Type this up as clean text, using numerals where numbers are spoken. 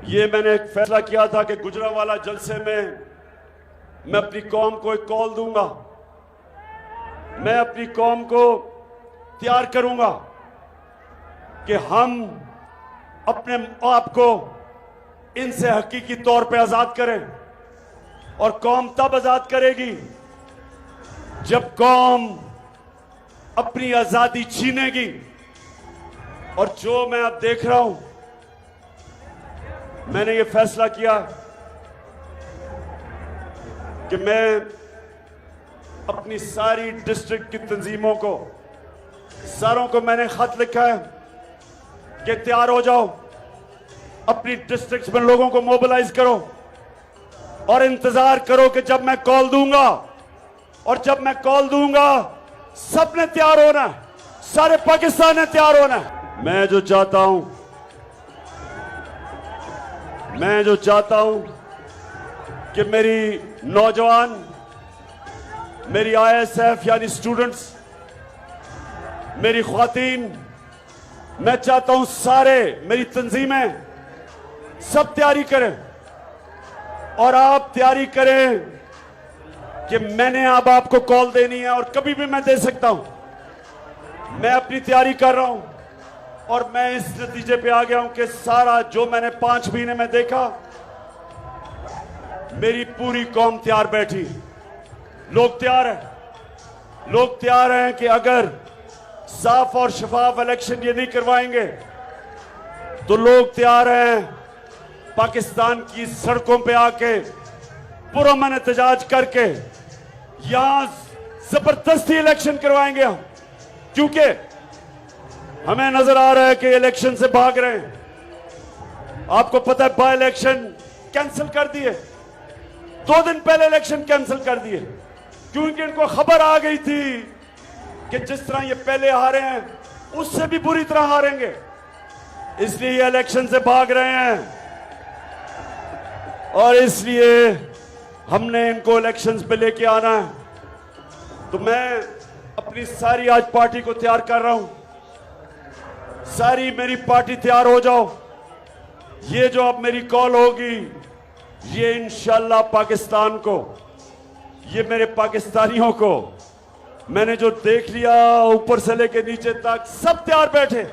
ये मैंने एक फैसला किया था कि गुजरांवाला जलसे में मैं अपनी कौम को एक कॉल दूंगा। मैं अपनी कौम को तैयार करूंगा कि हम अपने आप को इनसे हकीकी तौर पे आजाद करें। और कौम तब आजाद करेगी जब कौम अपनी आजादी छीनेगी। और जो मैं अब देख रहा हूं, मैंने ये फैसला किया कि मैं अपनी सारी डिस्ट्रिक्ट की तंजीमों को, सारों को मैंने खत लिखा है कि तैयार हो जाओ, अपनी डिस्ट्रिक्ट्स में लोगों को मोबिलाइज करो और इंतजार करो कि जब मैं कॉल दूंगा। और जब मैं कॉल दूंगा सबने तैयार होना है, सारे पाकिस्तान ने तैयार होना है। मैं जो चाहता हूं कि मेरी नौजवान, मेरी आईएसएफ यानी स्टूडेंट्स, मेरी ख्वातीन, मैं चाहता हूं सारे, मेरी तंजीमें सब तैयारी करें। और आप तैयारी करें कि मैंने अब आपको कॉल देनी है और कभी भी मैं दे सकता हूं। मैं अपनी तैयारी कर रहा हूं और मैं इस नतीजे पे आ गया हूं कि सारा जो मैंने 5 महीने में देखा, मेरी पूरी कौम तैयार बैठी। लोग तैयार हैं, लोग तैयार हैं कि अगर साफ और शफाफ इलेक्शन ये नहीं करवाएंगे तो लोग तैयार हैं पाकिस्तान की सड़कों पे आके पुरअमन एहतजाज करके यहां जबरदस्ती इलेक्शन करवाएंगे हम। क्योंकि हमें नजर आ रहा है कि इलेक्शन से भाग रहे हैं। आपको पता है बाय इलेक्शन कैंसिल कर दिए, 2 दिन पहले इलेक्शन कैंसिल कर दिए, क्योंकि इनको खबर आ गई थी कि जिस तरह ये पहले हारे हैं उससे भी बुरी तरह हारेंगे, इसलिए ये इलेक्शन से भाग रहे हैं। और इसलिए हमने इनको इलेक्शंस पे लेके आना है। तो मैं अपनी सारी आज पार्टी को तैयार कर रहा हूं, सारी मेरी पार्टी तैयार हो जाओ। ये जो अब मेरी कॉल होगी, ये इंशाल्लाह पाकिस्तान को, ये मेरे पाकिस्तानियों को, मैंने जो देख लिया ऊपर से लेके नीचे तक सब तैयार बैठे।